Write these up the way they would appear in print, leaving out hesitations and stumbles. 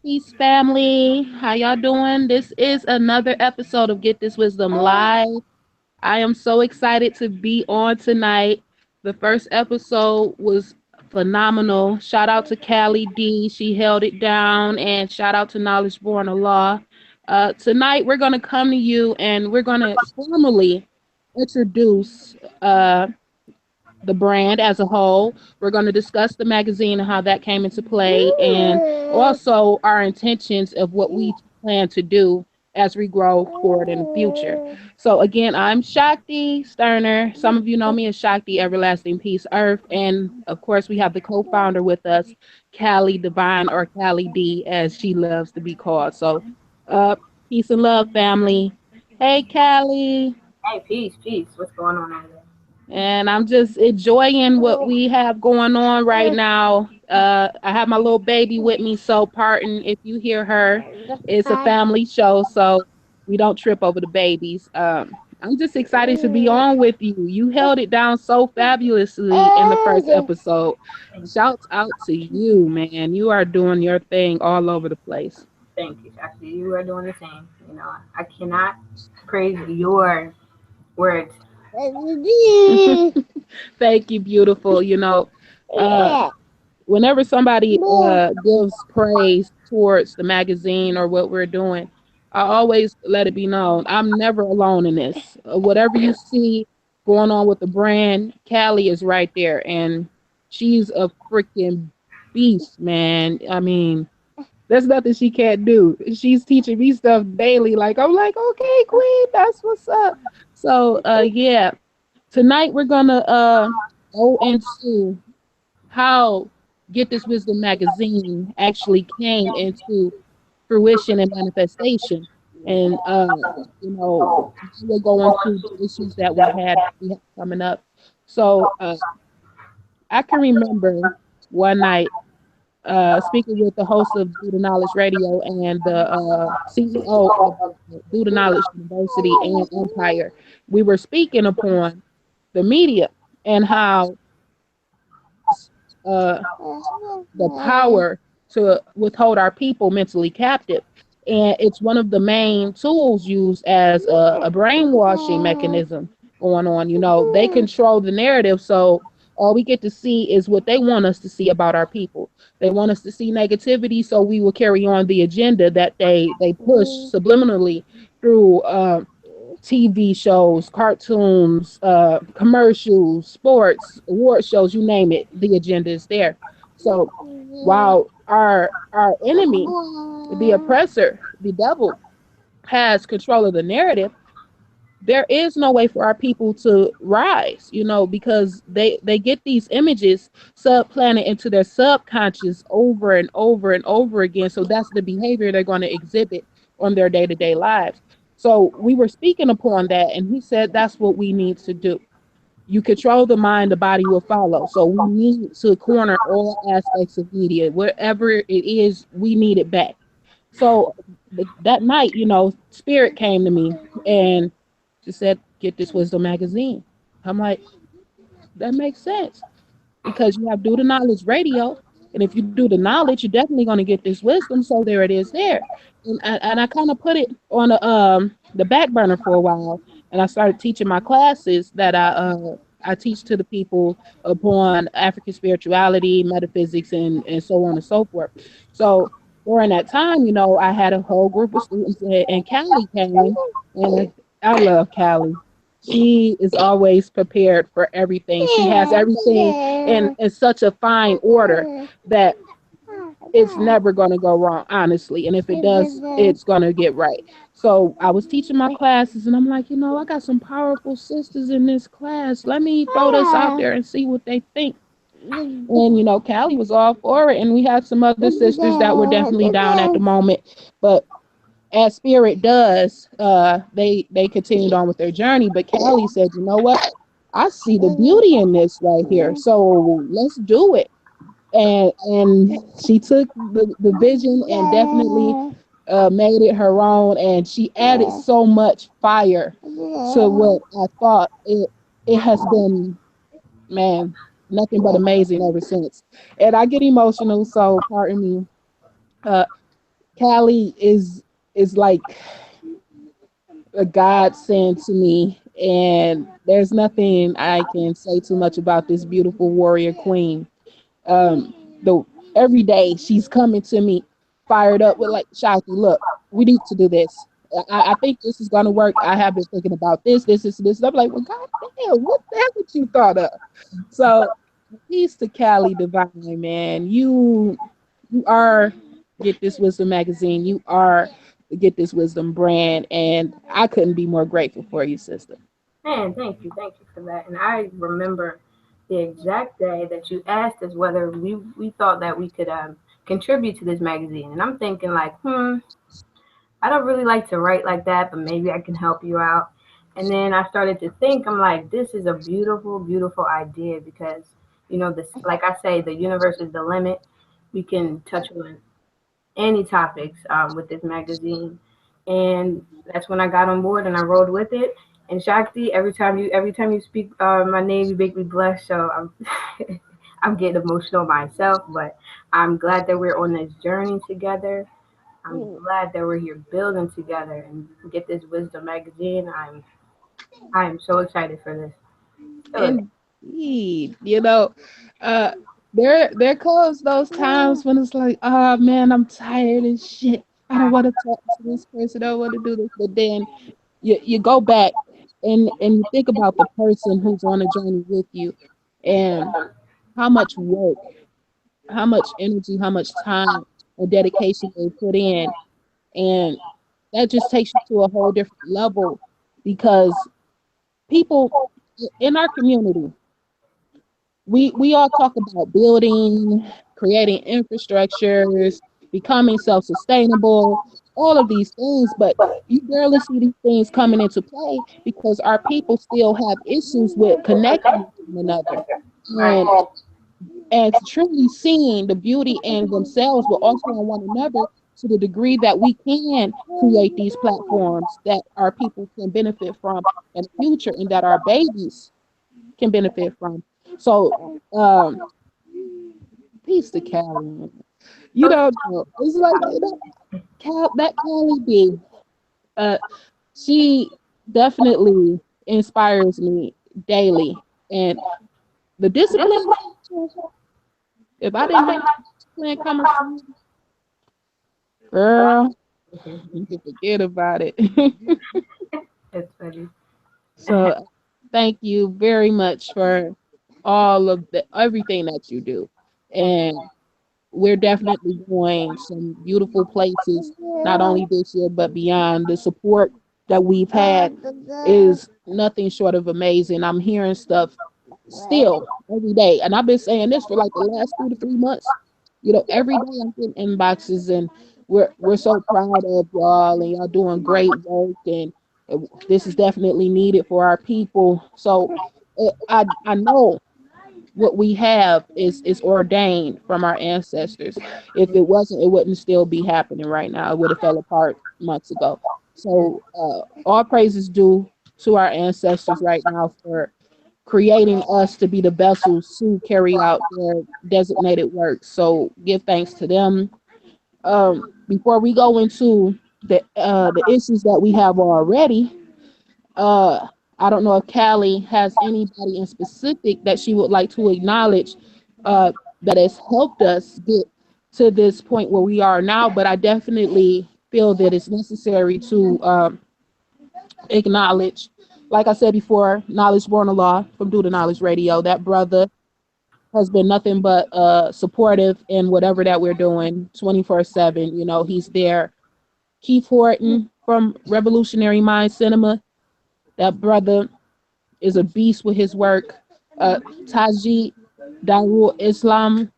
Peace family. How y'all doing? This is another episode of Get This Wisdom Live. I am so excited to be on tonight. The first episode was phenomenal. Shout out to Callie D. She held it down. And shout out to Knowledge Born of Law. Tonight, we're going to come to you and we're going to formally introduce the brand as a whole. We're going to discuss the magazine and how that came into play, and also our intentions of what we plan to do as we grow forward in the future. So, again, I'm Shakti Sterner. Some of you know me as Shakti Everlasting Peace Earth. And of course, we have the co founder with us, Callie Divine, or Callie D, as she loves to be called. So, uh, peace and love, family. Hey, Callie. Hey, peace, peace. What's going on over there? And I'm just enjoying what we have going on right now. I have my little baby with me, so pardon if you hear her. It's a family show, so we don't trip over the babies. I'm just excited to be on with you. You held it down so fabulously in the first episode. Thank you. Shouts out to you, man. You are doing your thing all over the place. Thank you, Shakti. You are doing the same. I cannot praise your words. Thank you, beautiful. Uh, whenever somebody gives praise towards the magazine or what we're doing, I always let it be known I'm never alone in this. Whatever you see going on with the brand, Callie is right there, and she's a freaking beast, man. I mean, there's nothing she can't do. She's teaching me stuff daily. Like I'm like, okay, Queen, that's what's up. So, yeah, tonight we're gonna go into how Get This Wisdom magazine actually came into fruition and manifestation. And we'll go into the issues that we have coming up. So I can remember one night speaking with the host of Do the Knowledge Radio and the CEO of Do the Knowledge University and Empire. We were speaking upon the media and how uh, the power to withhold our people mentally captive. And it's one of the main tools used as a brainwashing mechanism going on. They control the narrative. So all we get to see is what they want us to see about our people. They want us to see negativity. So we will carry on the agenda that they push subliminally through TV shows, cartoons, commercials, sports, award shows, you name it, the agenda is there. So while our enemy, the oppressor, the devil, has control of the narrative, there is no way for our people to rise, because they get these images subplanted into their subconscious over and over and over again. So that's the behavior they're going to exhibit on their day-to-day lives. So we were speaking upon that, and he said that's what we need to do. You control the mind, the body will follow. So we need to corner all aspects of media. Wherever it is, we need it back. So that night, Spirit came to me and she said, "Get This Wisdom magazine." I'm like, that makes sense because you have Do the Knowledge Radio. And if you do the knowledge, you're definitely going to get this wisdom. So there it is there. And I kind of put it on the back burner for a while. And I started teaching my classes that I teach to the people upon African spirituality, metaphysics, and so on and so forth. So during that time, I had a whole group of students, and Callie came, and I love Callie. She is always prepared for everything. She has everything in such a fine order that it's never going to go wrong, honestly. And if it does, it's going to get right. So I was teaching my classes, and I'm like, I got some powerful sisters in this class. Let me throw this out there and see what they think. And Callie was all for it, and we had some other sisters that were definitely down at the moment. But as spirit does, they continued on with their journey. But Callie said, "You know what? I see the beauty in this right here. So let's do it." And she took the vision and definitely made it her own. And she added so much fire to what I thought it has been, man, nothing but amazing ever since. And I get emotional, so pardon me. Uh, Callie is like a godsend to me, and there's nothing I can say too much about this beautiful warrior queen. The every day she's coming to me fired up with like, Shakti, look, we need to do this. I think this is gonna work. I have been thinking about this. I'm like, well, god damn, what the hell did you thought of? So peace to Callie Divine, man. You are Get This Wisdom magazine. You are the Get This Wisdom brand, and I couldn't be more grateful for you, sister. Man, thank you for that. And I remember the exact day that you asked us whether we thought that we could contribute to this magazine. And I'm thinking like, I don't really like to write like that, but maybe I can help you out. And then I started to think, I'm like, this is a beautiful, beautiful idea because, this, like I say, the universe is the limit. We can touch on any topics with this magazine. And that's when I got on board and I rode with it. And Shakti, every time you speak my name, you make me blush. So I'm I'm getting emotional myself, but I'm glad that we're on this journey together. I'm glad that we're here building together and get this wisdom magazine. I'm so excited for this. So Indeed, uh, there comes those times when it's like, oh man, I'm tired and shit. I don't want to talk to this person. I don't want to do this. But then you go back and you think about the person who's on a journey with you, and how much work, how much energy, how much time and dedication they put in, and that just takes you to a whole different level because people in our community, we all talk about building, creating infrastructures, becoming self-sustainable, all of these things, but you barely see these things coming into play because our people still have issues with connecting with one another. And right. and truly seeing the beauty in themselves, but also in one another to the degree that we can create these platforms that our people can benefit from in the future and that our babies can benefit from. So, peace to Callie. You don't know. It's like, that Callie B. Uh, she definitely inspires me daily, and the discipline. If I didn't have discipline coming from you, girl, you can forget about it. It's funny. So, thank you very much for all of the everything that you do, and we're definitely going some beautiful places, not only this year, but beyond. The support that we've had is nothing short of amazing. I'm hearing stuff still every day. And I've been saying this for like the last 2 to 3 months. Every day I'm getting inboxes, and we're so proud of y'all, and y'all doing great work, and this is definitely needed for our people. So I know what we have is ordained from our ancestors. If it wasn't, it wouldn't still be happening right now. It would have fell apart months ago. So all praises due to our ancestors right now for creating us to be the vessels to carry out their designated work. So give thanks to them. Before we go into the issues that we have already, uh, I don't know if Callie has anybody in specific that she would like to acknowledge that has helped us get to this point where we are now, but I definitely feel that it's necessary to acknowledge, like I said before, Knowledge Born Law from Do the Knowledge Radio. That brother has been nothing but supportive in whatever that we're doing 24/7. He's there. Keith Horton from Revolutionary Mind Cinema. That brother is a beast with his work. Tajid Darul Islam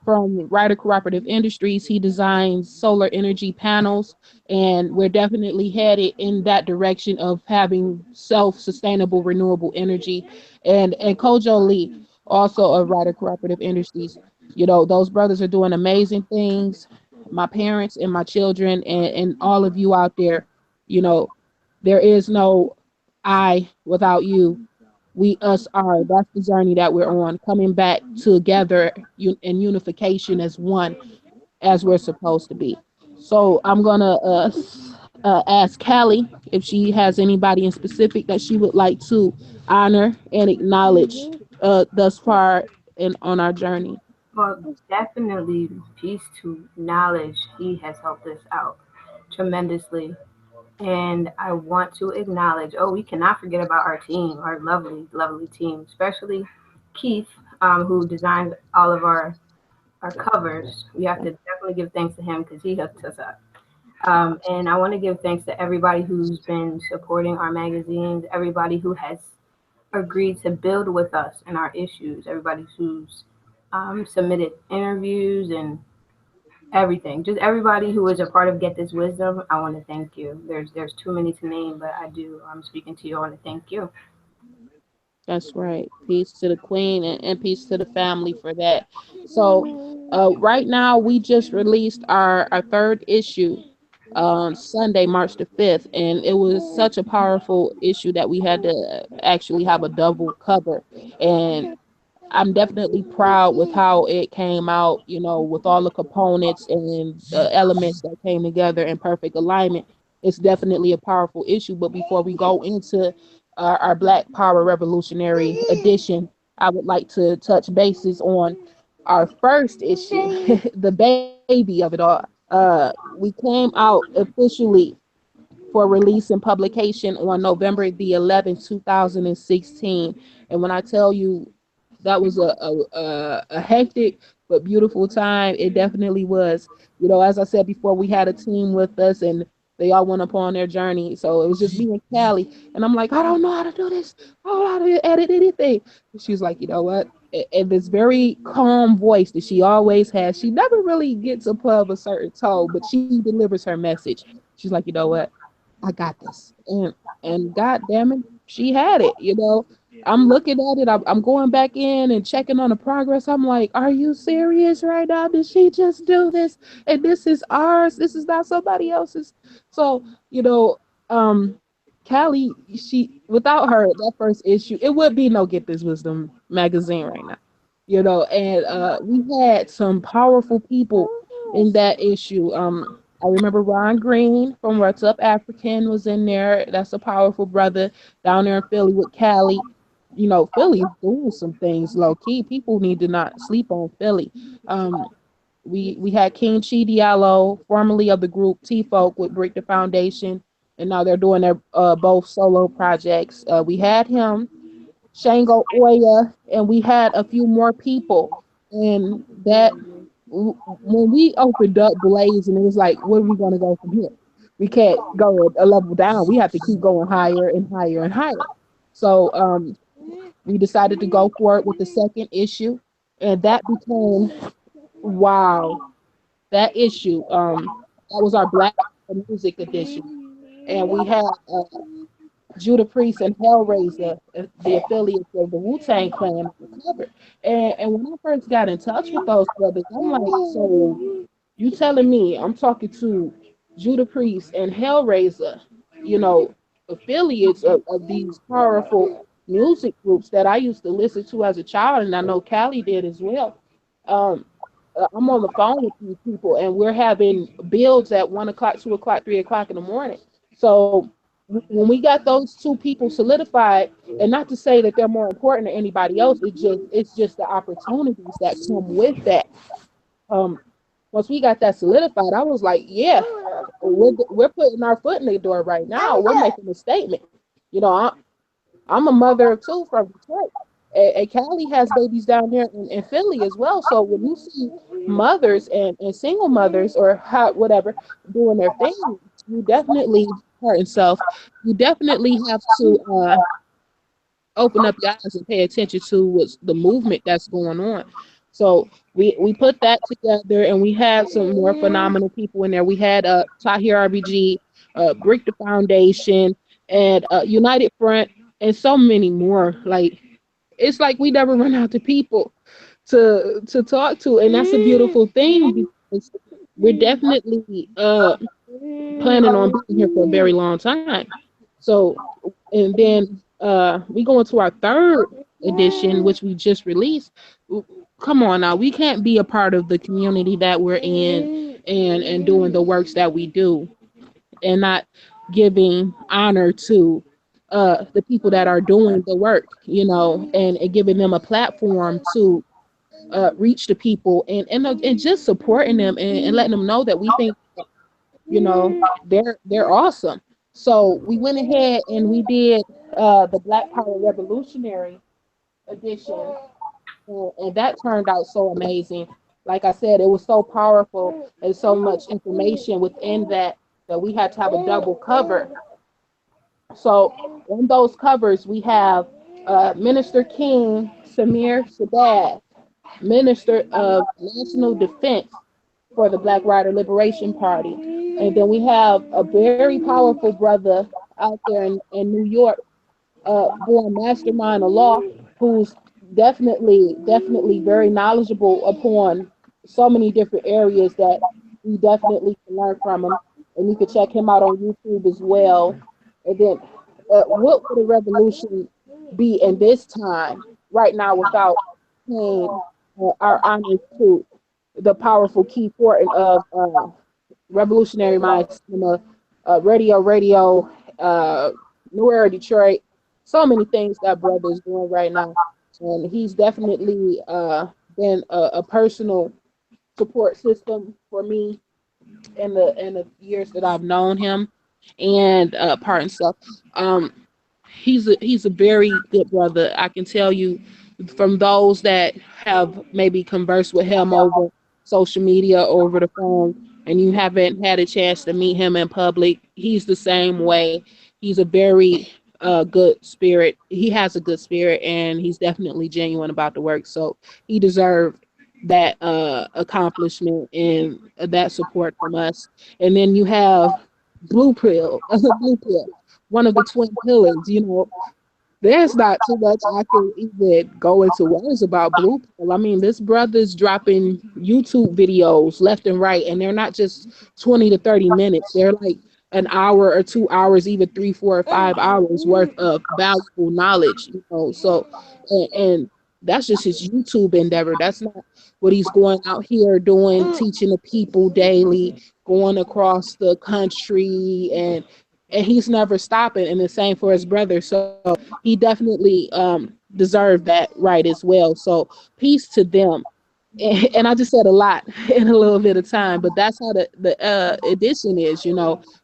from Ryder Cooperative Industries, he designs solar energy panels, and we're definitely headed in that direction of having self-sustainable renewable energy. And Kojo Lee, also of Ryder Cooperative Industries. Those brothers are doing amazing things. My parents and my children and all of you out there, you know, there is no I without you. We us are. That's the journey that we're on, coming back together in unification as one, as we're supposed to be. So I'm gonna ask Callie if she has anybody in specific that she would like to honor and acknowledge thus far in on our journey. Well, definitely peace to knowledge. He has helped us out tremendously. And I want to acknowledge, oh, we cannot forget about our team, our lovely, lovely team, especially Keith, who designs all of our covers. We have to definitely give thanks to him because he hooked us up. And I want to give thanks to everybody who's been supporting our magazines, everybody who has agreed to build with us in our issues, everybody who's submitted interviews and everything. Just everybody who is a part of Get This Wisdom. I want to thank you. There's too many to name, but I do. I'm speaking to you. I want to thank you. That's right. Peace to the queen and peace to the family for that. So, right now we just released our third issue on Sunday, March the 5th, and it was such a powerful issue that we had to actually have a double cover. And I'm definitely proud with how it came out, with all the components and the elements that came together in perfect alignment. It's definitely a powerful issue. But before we go into our Black Power Revolutionary edition, I would like to touch bases on our first issue, the baby of it all. We came out officially for release and publication on November the 11th, 2016. And when I tell you that was a hectic but beautiful time, it definitely was. As I said before, we had a team with us and they all went upon their journey. So it was just me and Callie. And I'm like, I don't know how to do this. I don't know how to edit anything. And she's like, you know what? And this very calm voice that she always has. She never really gets above a certain tone, but she delivers her message. She's like, you know what? I got this. And God damn it, she had it. I'm looking at it. I'm going back in and checking on the progress. I'm like, are you serious right now? Did she just do this? And this is ours. This is not somebody else's. So, you know, um, Callie, she without her, that first issue, it would be no Get This Wisdom magazine right now. And we had some powerful people in that issue. I remember Ron Green from What's Up African was in there. That's a powerful brother down there in Philly with Cali. Philly's doing some things low key. People need to not sleep on Philly. Um, we had King Chi Diallo, formerly of the group T Folk with Break the Foundation, and now they're doing their both solo projects. We had him, Shango Oya, and we had a few more people. And when we opened up Blaze, and it was like, where are we going to go from here? We can't go a level down. We have to keep going higher and higher and higher. So we decided to go for it with the second issue, and that became wow. That issue, that was our Black Music edition, and we had Judah Priest and Hellraiser, the affiliates of the Wu Tang Clan, on the cover. And when I first got in touch with those brothers, I'm like, so you telling me I'm talking to Judah Priest and Hellraiser, you know, affiliates of these powerful music groups that I used to listen to as a child, and I know Callie did as well. Um, I'm on the phone with these people, and we're having builds at 1 o'clock, 2 o'clock, 3 o'clock in the morning. So when we got those two people solidified, and not to say that they're more important than anybody else, it's just the opportunities that come with that. Um, Once we got that solidified, I was like, yeah, we're putting our foot in the door right now. We're making a statement. You know, I'm a mother of two from Detroit. And Callie has babies down there in Philly as well. So when you see mothers and single mothers or whatever doing their thing, you definitely hurt yourself. You definitely have to open up your eyes and pay attention to what's the movement that's going on. So we put that together, and we had some more phenomenal people in there. We had Tahir RBG, Brick the Foundation, and United Front, and so many more. Like, it's like we never run out of people to talk to, and that's a beautiful thing because we're definitely planning on being here for a very long time. So, and then we go into our third edition, which we just released. Come on now, we can't be a part of the community that we're in and doing the works that we do, and not giving honor to the people that are doing the work, and giving them a platform to reach the people, and just supporting them, and letting them know that we think, they're awesome. So we went ahead and we did the Black Power Revolutionary edition, and that turned out so amazing. Like I said, it was so powerful and so much information within that we had to have a double cover. So on those covers, we have Minister King Samir Sadat, Minister of National Defense for the Black Rider Liberation Party. And then we have a very powerful brother out there in New York, born mastermind of law, who's definitely very knowledgeable upon so many different areas that we definitely can learn from him. And you can check him out on YouTube as well. And then, what would a revolution be in this time right now without paying our honors to the powerful Key Fortin of Revolutionary Mind Cinema, Radio, New Era Detroit, so many things that brother is doing right now. And he's definitely been a personal support system for me in the years that I've known him, and part and stuff. Um, he's a very good brother. I can tell you from those that have maybe conversed with him over social media, over the phone, and you haven't had a chance to meet him in public. He's the same way. He's a very good spirit. He has a good spirit, and he's definitely genuine about the work. So he deserved that accomplishment and that support from us. And then you have Blue Pill, Blue Pill, one of the twin pillars. There's not too much I can even go into words about Blue Pill. I mean, this brother's dropping YouTube videos left and right, and they're not just 20 to 30 minutes. They're like an hour or 2 hours, even 3, 4, or 5 hours worth of valuable knowledge. So, and that's just his YouTube endeavor. That's not what he's going out here doing, teaching the people daily, going across the country, and he's never stopping. And the same for his brother. So he definitely deserved that right as well. So peace to them. And I just said a lot in a little bit of time, but that's how the edition is.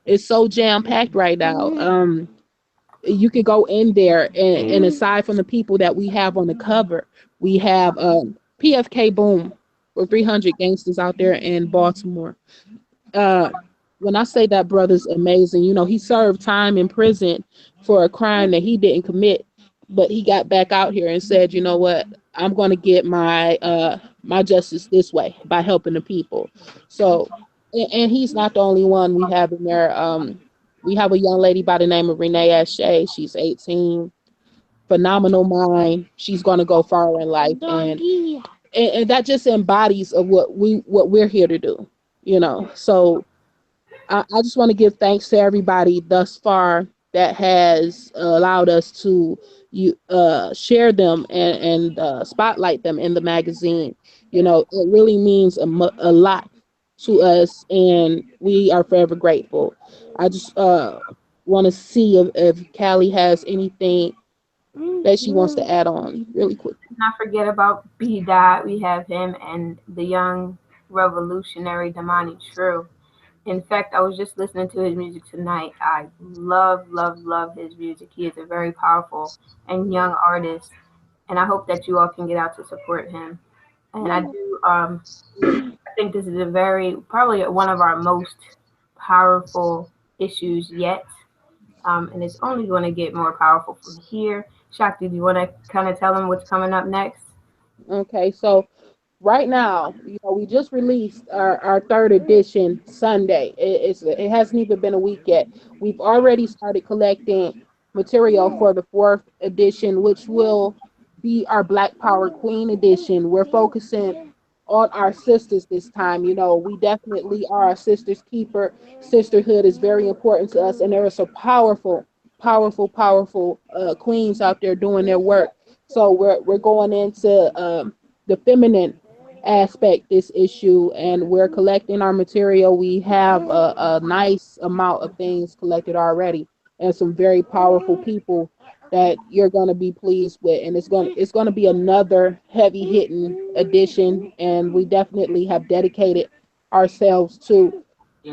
It's so jam packed right now. You could go in there, and aside from the people that we have on the cover, we have PFK Boom for 300 gangsters out there in Baltimore. uh, when I say that brother's amazing, he served time in prison for a crime that he didn't commit, but he got back out here and said, you know what, I'm going to get my justice this way by helping the people. So, and he's not the only one we have in there. We have a young lady by the name of Renee Ashe. She's 18, phenomenal mind. She's going to go far in life, and that just embodies of what we're here to do. So I just want to give thanks to everybody thus far that has allowed us to share them and spotlight them in the magazine. It really means a lot to us, and we are forever grateful. I just want to see if Callie has anything that she wants to add on really quick. Not forget about B Dot. We have him and the young revolutionary Damani True. In fact, I was just listening to his music tonight. I love his music. He is a very powerful and young artist, and I hope that you all can get out to support him. And I do. I think this is a very probably one of our most powerful issues yet, and it's only going to get more powerful from here. Shakti, do you want to kind of tell them what's coming up next? Okay, so right now, we just released our third edition Sunday. It hasn't even been a week yet. We've already started collecting material for the fourth edition, which will be our Black Power Queen edition. We're focusing on our sisters this time. We definitely are a sister's keeper. Sisterhood is very important to us, and there are some powerful queens out there doing their work. So we're going into the feminine aspect this issue, and we're collecting our material. We have a nice amount of things collected already, and some very powerful people that you're going to be pleased with, and it's going to be another heavy hitting edition, and we definitely have dedicated ourselves to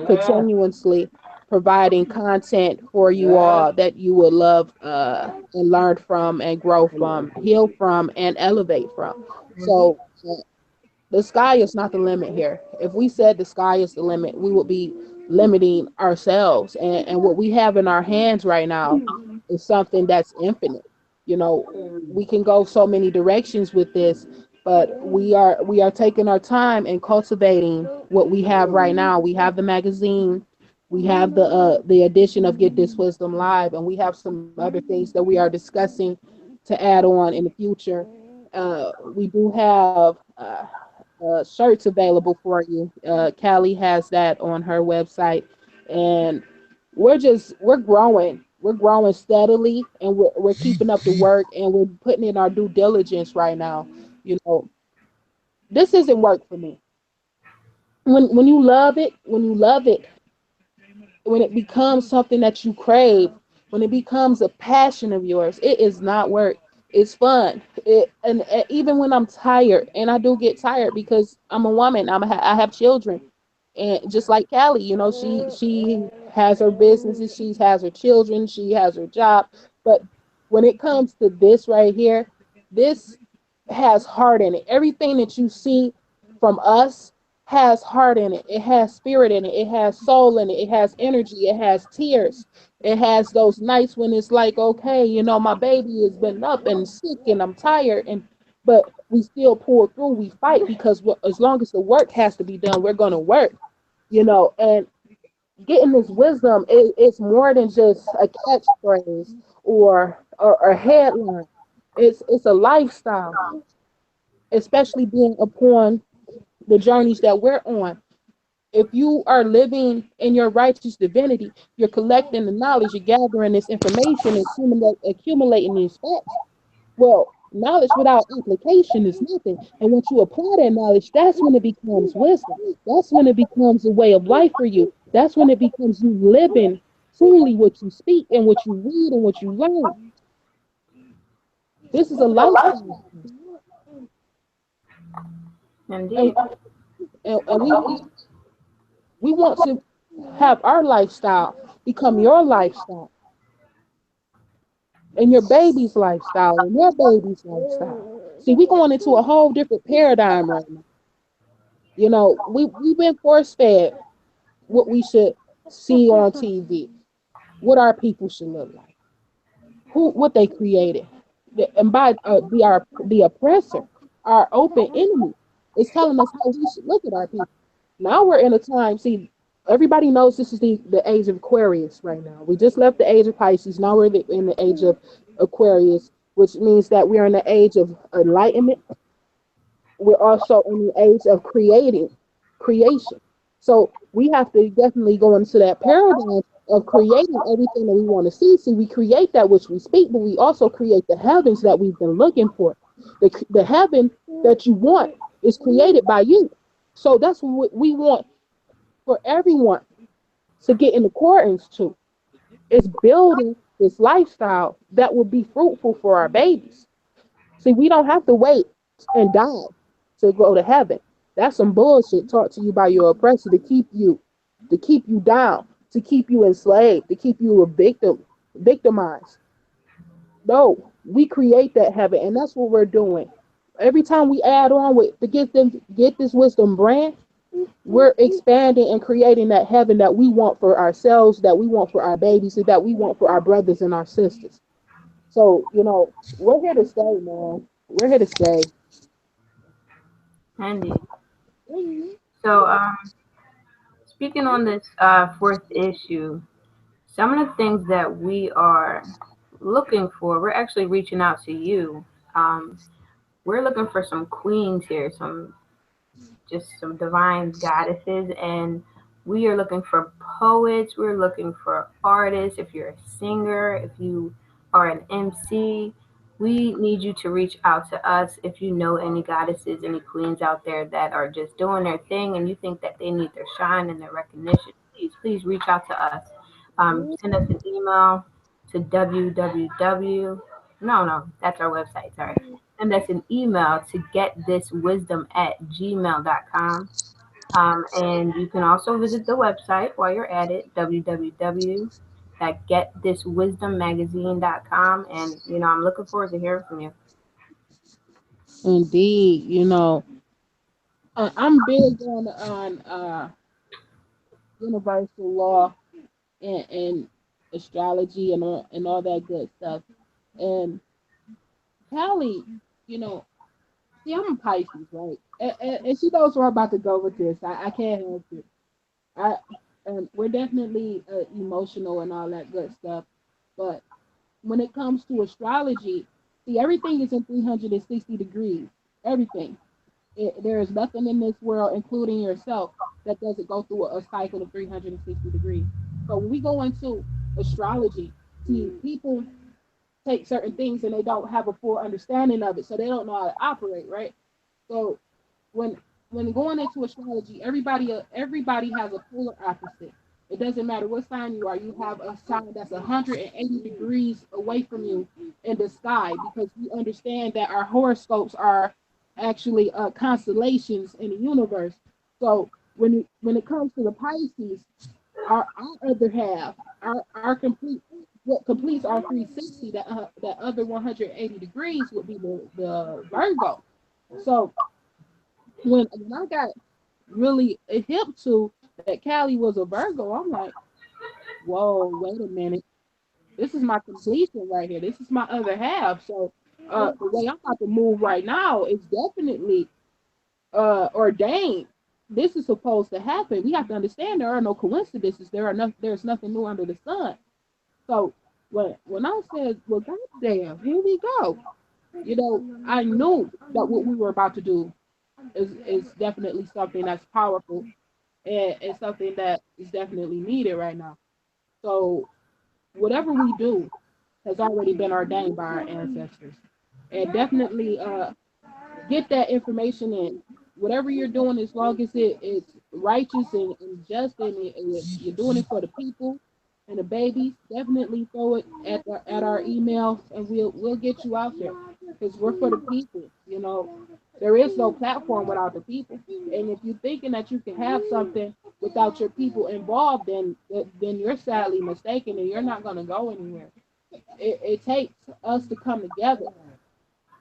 continuously providing content for you all that you would love and learn from and grow from, heal from, and elevate from. Indeed. So the sky is not the limit here. If we said the sky is the limit, we would be limiting ourselves. And what we have in our hands right now is something that's infinite. You know, we can go so many directions with this, but we are taking our time and cultivating what we have right now. We have the magazine, we have the edition of Get This Wisdom Live, and we have some other things that we are discussing to add on in the future. We do have shirts available for you. Callie has that on her website, and we're growing. We're growing steadily, and we're keeping up the work, and we're putting in our due diligence right now. You know, this isn't work for me. When you love it, when it becomes something that you crave, when it becomes a passion of yours, it is not work. It's fun. And even when I'm tired, and I do get tired because I'm a woman, I have children, and just like Callie, she has her businesses, she has her children, she has her job, but when it comes to this right here, this has heart in it. Everything that you see from us has heart in it. It has spirit in it. It has soul in it. It has energy. It has tears. It has those nights when it's like, okay, my baby has been up and sick and I'm tired, and but we still pull through. We fight because as long as the work has to be done, we're gonna work. And getting this wisdom, it's more than just a catchphrase or a headline. It's a lifestyle, especially being upon the journeys that we're on. If you are living in your righteous divinity, you're collecting the knowledge, you're gathering this information, and accumulating these facts. Well, knowledge without application is nothing. And once you apply that knowledge, that's when it becomes wisdom. That's when it becomes a way of life for you. That's when it becomes you living truly what you speak and what you read and what you learn. This is a lifestyle. And, Indeed. and we want to have our lifestyle become your lifestyle and your baby's lifestyle and your baby's lifestyle. See, we're going into a whole different paradigm right now. We've been force fed what we should see on TV, what our people should look like, what they created. And by the oppressor, our open enemy, is telling us how we should look at our people. Now we're in a time, see, everybody knows this is the age of Aquarius right now. We just left the age of Pisces. Now we're in the age of Aquarius, which means that we're in the age of enlightenment. We're also in the age of creation. So we have to definitely go into that paradigm of creating everything that we want to see. See, we create that which we speak, but we also create the heavens that we've been looking for. The heaven that you want is created by you. So that's what we want for everyone to get in accordance to, is building this lifestyle that will be fruitful for our babies. See, we don't have to wait and die to go to heaven. That's some bullshit taught to you by your oppressor to keep you down, to keep you enslaved, to keep you a victimized. No, we create that heaven, and that's what we're doing. Every time we add on with to get this wisdom brand, we're expanding and creating that heaven that we want for ourselves, that we want for our babies, and that we want for our brothers and our sisters. So, we're here to stay, man. We're here to stay. Indeed. So, speaking on this fourth issue, some of the things that we are looking for, we're actually reaching out to you. Um, we're looking for some queens here, some divine goddesses, and we are looking for poets. We're looking for artists. If you're a singer, if you are an MC, we need you to reach out to us if you know any goddesses, any queens out there that are just doing their thing and you think that they need their shine and their recognition. Please reach out to us. Send us an email to www. No, that's our website. Sorry. Send us an email to getthiswisdom@gmail.com. And you can also visit the website while you're at it, www.getthiswisdommagazine.com. And, I'm looking forward to hearing from you. Indeed, I'm big on universal law and astrology and all that good stuff. And Callie, you know, see, I'm a Pisces, right? And she knows where I'm about to go with this. I can't help it. I we're definitely emotional and all that good stuff, but when it comes to astrology, see, everything is in 360 degrees. Everything. There is nothing in this world, including yourself, that doesn't go through a cycle of 360 degrees. So when we go into astrology, see, people take certain things and they don't have a full understanding of it, so they don't know how to operate, right? So when when going into astrology, everybody has a polar opposite. It doesn't matter what sign you are. You have a sign that's 180 degrees away from you in the sky because we understand that our horoscopes are actually constellations in the universe. So when it comes to the Pisces, our other half, our complete what completes our 360, that other 180 degrees would be the Virgo. So when I got really hip to that Callie was a Virgo, I'm like, whoa, wait a minute. This is my completion right here. This is my other half. So the way I'm about to move right now is definitely ordained. This is supposed to happen. We have to understand there are no coincidences. There's nothing new under the sun. So when I said, well, goddamn, here we go. I knew that what we were about to do is definitely something that's powerful and something that is definitely needed right now. So whatever we do has already been ordained by our ancestors. And definitely get that information in. Whatever you're doing, as long as it's righteous and just, and you're doing it for the people and the babies, definitely throw it at our email, and we'll get you out there because we're for the people. There is no platform without the people, and if you're thinking that you can have something without your people involved, then you're sadly mistaken, and you're not going to go anywhere. It takes us to come together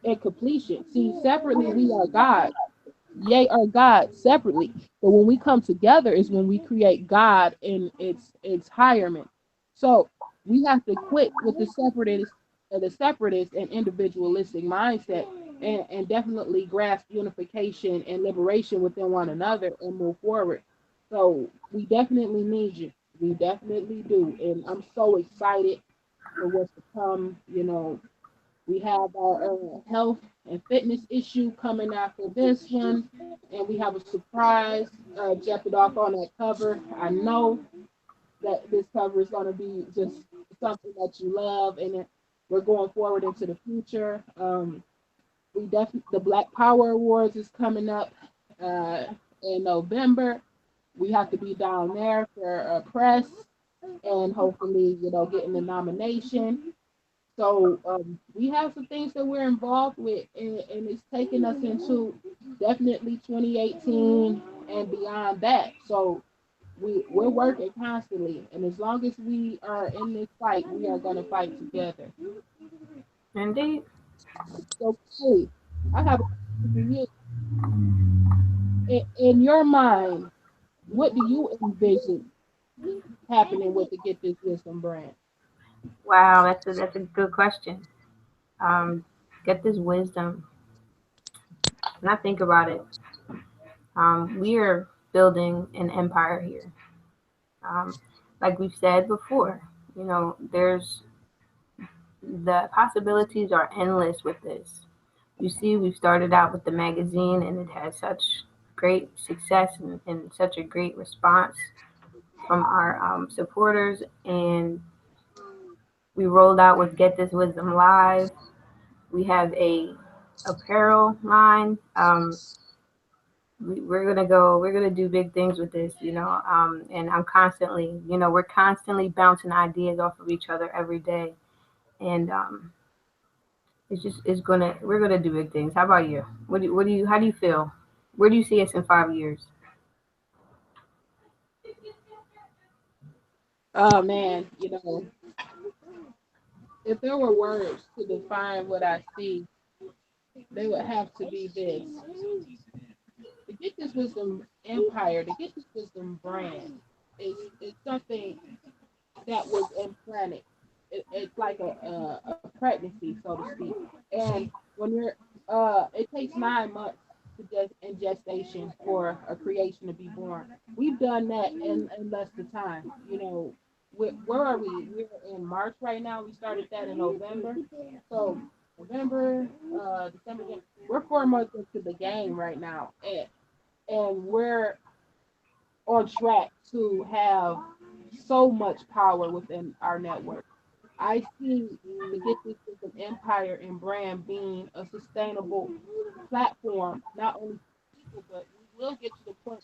and completion. See, separately we are God. Yea, are God separately. But when we come together is when we create God in its hirement. So we have to quit with the separatist and individualistic mindset and definitely grasp unification and liberation within one another and move forward. So we definitely need you. We definitely do. And I'm so excited for what's to come. We have our health and fitness issue coming after this one, and we have a surprise jumping off on that cover. I know that this cover is going to be just something that you love, and we're going forward into the future. The Black Power Awards is coming up in November. We have to be down there for a press and hopefully, getting the nomination. So we have some things that we're involved with, and it's taking us into definitely 2018 and beyond that. So we're working constantly, and as long as we are in this fight, we are going to fight together. Indeed. So, Kelly, I have a question for you. In your mind, what do you envision happening with the Get This Wisdom brand? Wow, that's a good question. Um, get this wisdom. When I think about it, we are building an empire here. Um, like we've said before, there's the possibilities are endless with this. You see, we've started out with the magazine, and it has such great success and such a great response from our supporters. And we rolled out with Get This Wisdom Live. We have a apparel line. We're gonna go. We're gonna do big things with this, you know. And I'm constantly, you know, we're constantly bouncing ideas off of each other every day, and it's gonna we're gonna do big things. How about you? What do you how do you feel? Where do you see us in 5 years? Oh man, if there were words to define what I see, they would have to be this: to get this wisdom empire, to get this wisdom brand, is something that was implanted. It's like a pregnancy, so to speak. And when you're, it takes 9 months to just in gestation for a creation to be born. We've done that in less than time. Where are we? We're in March right now. We started that in November. So November, December, we're 4 months into the game right now, and we're on track to have so much power within our network. I see the Get This System empire and brand being a sustainable platform, not only for people, but we will get to the point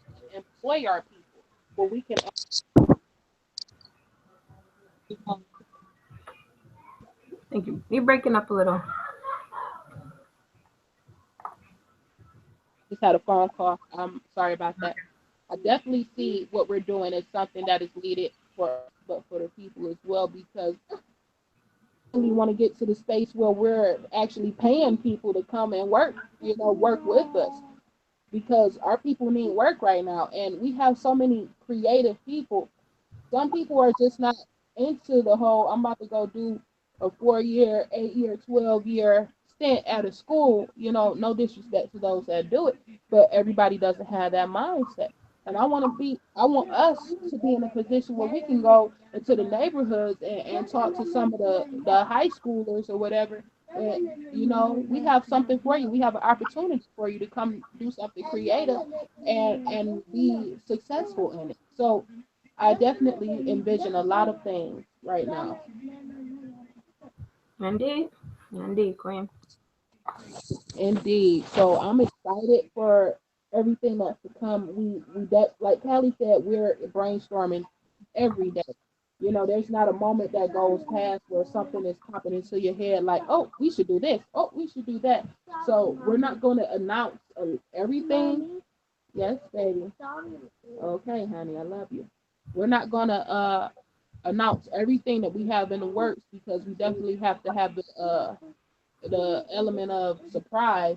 to employ our people where we can Thank you. You're breaking up a little. just had a phone call. I'm sorry about that. I definitely see what we're doing as something that is needed for us, but for the people as well, because we want to get to the space where we're actually paying people to come and work, work with us, because our people need work right now. And we have so many creative people. Some people are just not into the whole, I'm about to go do a 4 year, 8 year, 12 year stint at a school. No disrespect to those that do it, but everybody doesn't have that mindset. And I want us to be in a position where we can go into the neighborhoods and talk to some of the high schoolers or whatever. And, we have something for you. We have an opportunity for you to come do something creative and be successful in it. So I definitely envision a lot of things right now. Indeed, indeed, Queen. Indeed. So I'm excited for everything that's to come. We that like Callie said, we're brainstorming every day. There's not a moment that goes past where something is popping into your head like, oh, we should do this. Oh, we should do that. So we're not going to announce everything. Yes, baby. Okay, honey, I love you. We're not going to announce everything that we have in the works because we definitely have to have the element of surprise.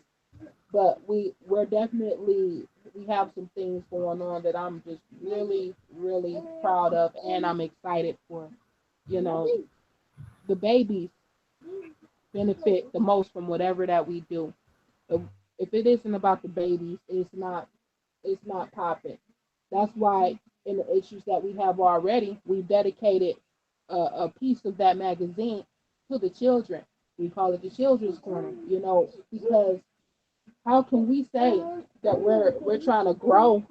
But we're definitely we have some things going on that I'm just really really proud of, and I'm excited for. You know, the babies benefit the most from whatever that we do. If, if it isn't about the babies, it's not popping. That's why in the issues that we have already, we've dedicated a piece of that magazine to the children. We call it the children's corner, because how can we say that we're trying to grow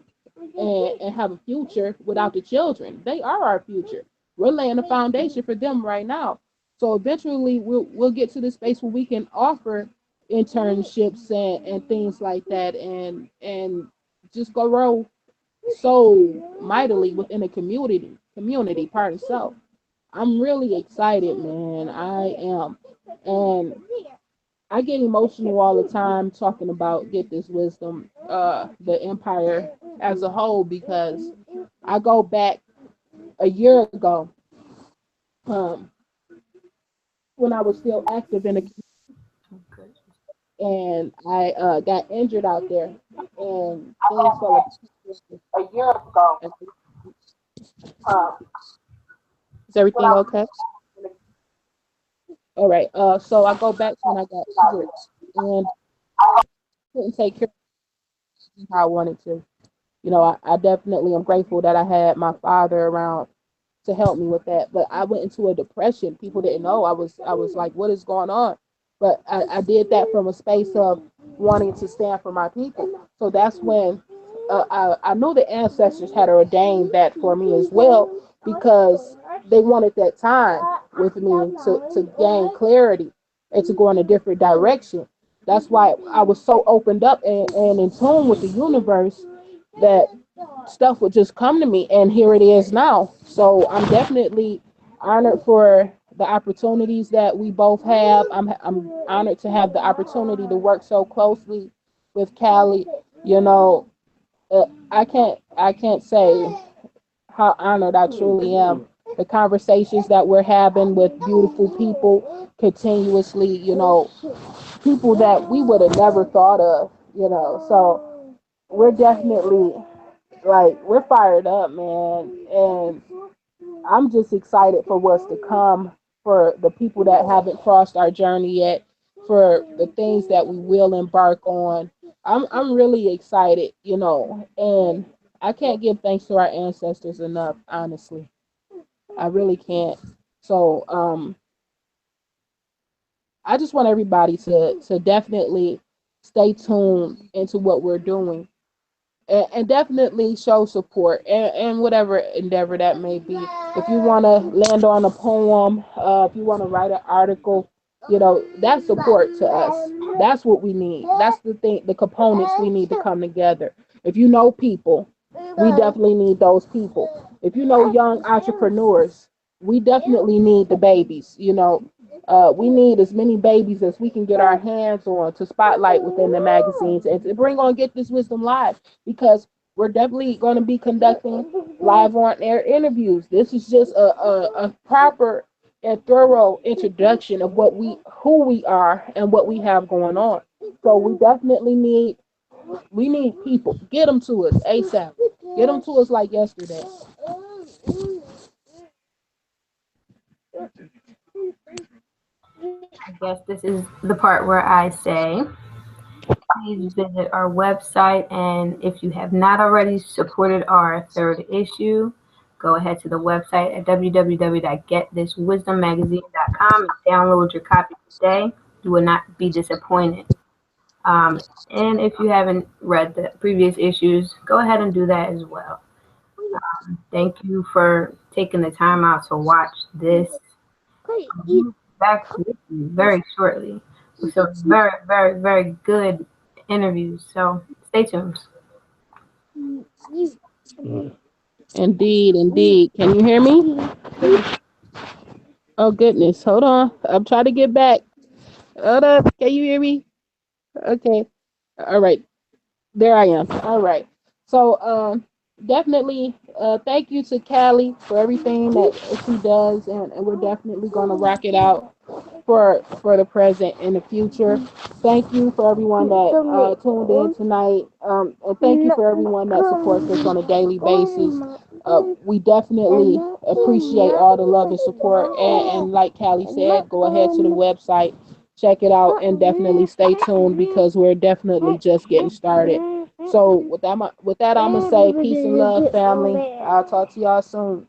and have a future without the children? They are our future. We're laying the foundation for them right now. So eventually we'll get to the space where we can offer internships and things like that, and just grow so mightily within the community part itself. I'm really excited, man. I am. And I get emotional all the time talking about Get This Wisdom, the empire as a whole, because I go back a year ago, um, when I was still active in the and I got injured out there, and things fell apart. A year ago. Is everything okay? All right. So I go back to when I got injured and couldn't take care of it how I wanted to. I definitely am grateful that I had my father around to help me with that. But I went into a depression. People didn't know. I was like, what is going on? But I did that from a space of wanting to stand for my people. So that's when I knew the ancestors had ordained that for me as well, because they wanted that time with me to gain clarity. and to go in a different direction. That's why I was so opened up and in tune with the universe that stuff would just come to me, and here it is now. So I'm definitely honored for the opportunities that we both have. I'm honored to have the opportunity to work so closely with Callie. You know, I can't say how honored I truly am. The conversations that we're having with beautiful people continuously, people that we would have never thought of, So we're definitely like we're fired up, man, and I'm just excited for what's to come, for the people that haven't crossed our journey yet, for the things that we will embark on. I'm really excited, and I can't give thanks to our ancestors enough, honestly. I really can't. So I just want everybody to definitely stay tuned into what we're doing, and definitely show support and whatever endeavor that may be. If you want to land on a poem, if you want to write an article, that's support to us. That's what we need. That's the thing, the components we need to come together. If you know people, we definitely need those people. If you know young entrepreneurs, we definitely need the babies. We need as many babies as we can get our hands on to spotlight within the magazines and to bring on Get This Wisdom Live, because we're definitely going to be conducting live on air interviews. This is just a proper and thorough introduction of who we are and what we have going on. So we need people. Get them to us ASAP. Get them to us like yesterday. I guess this is the part where I say, please visit our website. And if you have not already supported our third issue, go ahead to the website at www.getthiswisdommagazine.com and download your copy today. You will not be disappointed. Um, and if you haven't read the previous issues, go ahead and do that as well. Thank you for taking the time out to watch this. I'll be back with you very shortly with some very, very, very good interviews. So stay tuned. Indeed, indeed. Can you hear me? Oh goodness, hold on. I'm trying to get back. Hold up. Can you hear me? Okay. All right. There I am. All right. So definitely thank you to Callie for everything that she does, and we're definitely gonna rock it out for the present and the future. Thank you for everyone that tuned in tonight, and thank you for everyone that supports us on a daily basis. We definitely appreciate all the love and support. And like Callie said, go ahead to the website, check it out, and definitely stay tuned because we're definitely just getting started. So with that, I'm gonna say peace and love, family. I'll talk to y'all soon.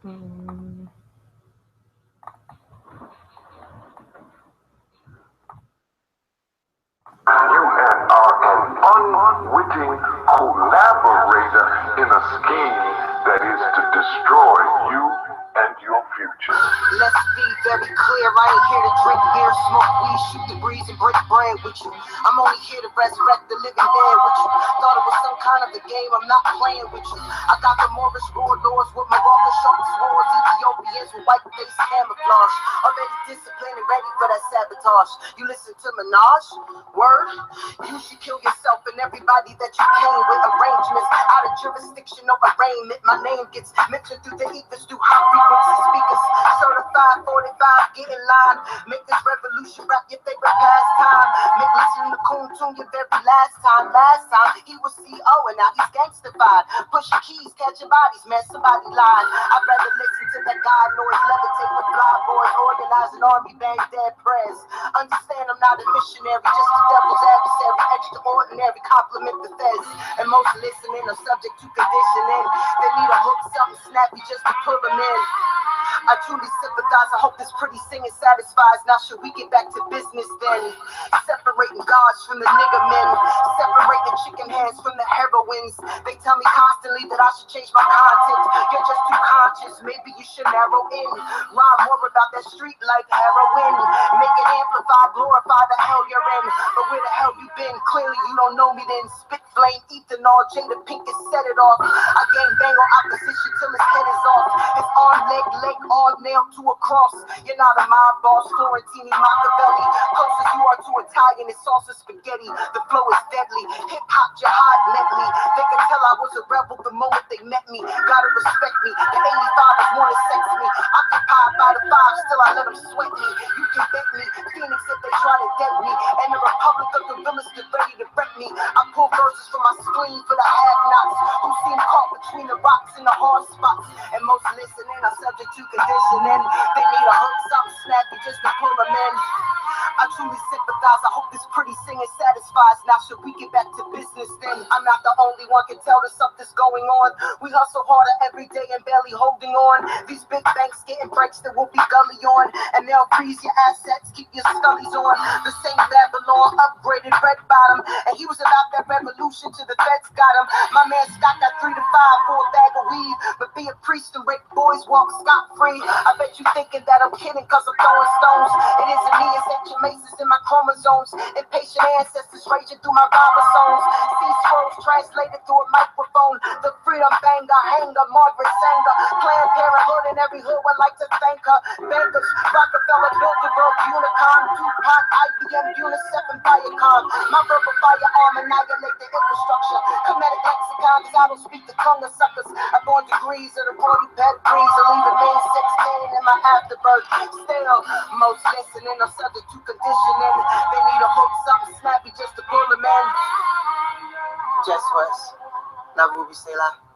Mm. You and are an unwitting collaborator in a scheme that is to destroy you and your future. Let's be very clear, I ain't here to drink beer, smoke weed, shoot the breeze, and break bread with you. I'm only here to resurrect the living dead with you. Thought it was some kind of a game, I'm not playing with you. I got the Moorish warlords with Moroccan shoulder swords, Ethiopians with white face camouflage. Already disciplined and ready for that sabotage. You listen to Minaj? Word? You should kill yourself and everybody that you came with. Arrangements out of jurisdiction of arraignment. My name gets mentioned through the ethers, through high frequency speakers. Certified 45, get in line. Make this revolution rap your favorite pastime. Make listening to Coon Tune your very last time. Last time he was CO and now he's gangstified. Pushing keys, catching bodies, man, somebody lying. I'd rather listen to that guy noise, levitate with fly boys, organize an army, bang dead prayers. Understand I'm not a missionary, just the devil's adversary. extraordinary, compliment the feds. And most listening are subject to conditioning. They need a hook, something snappy just to pull them in. I truly sympathize. I hope this pretty singing satisfies. Now should we get back to business then? Separating gods from the nigga men, separating chicken hands from the heroines. They tell me constantly that I should change my content. You're just too conscious, maybe you should narrow in. Rhyme more about that street like heroin. Make it amplify, glorify the hell you're in. But where the hell you been? Clearly you don't know me then. Spit flame, ethanol, Jada Pinkett set it off. I gang bang on opposition till his head is off. His arm, leg, all nailed to a cross. You're not a mob boss, Florentini, Machiavelli. Closest you are to Italian is salsa spaghetti. The flow is deadly, hip hop jihad medley. They can tell I was a rebel the moment they met me. Gotta respect me, the 85ers wanna sex me. Occupied by the five, still I let them sweat me. You can bet me, Phoenix if they try to dead me. And the Republic of the Villas get ready to wreck me. I pull verses from my spleen for the have-nots who seem caught between the rocks and the hard spots. And most listening are subject to conditioning. They need a hook, something snappy just to pull them in. I truly sympathize. I hope this pretty singing satisfies. Now should we get back to business then? I'm not the only one can tell that something's going on. We hustle harder every day and barely holding on. These big banks getting breaks that will be gully on. And they'll freeze your assets, keep your scullies on. The same Babylon upgraded red bottom. And he was about that revolution till the feds got him. My man Scott got 3 to 5 for a bag of weed. But be a priest and rape boys walk scot-free. I bet you thinking that I'm kidding cause I'm throwing stones. It isn't me, it's ancient Masons in my chromosomes. Impatient ancestors raging through my ribosomes. See scrolls translated through a microphone. The freedom banger, hanger, Margaret Sanger. Planned Parenthood in every hood would like to thank her. Bankers, Rockefeller, Bilderberg, Unicom, Tupac, IBM, UNICEF, and Viacom. My verbal firearm annihilate the infrastructure. Comedic lexicon, cause I don't speak the tongue of suckers. I'm on degrees of the Brody pedigrees. I leave a main 16 in my afterbirth. Still, most listening are subject to conditioning. They need a hook, something snappy just to pull them in. Just West, La Ruby Stella.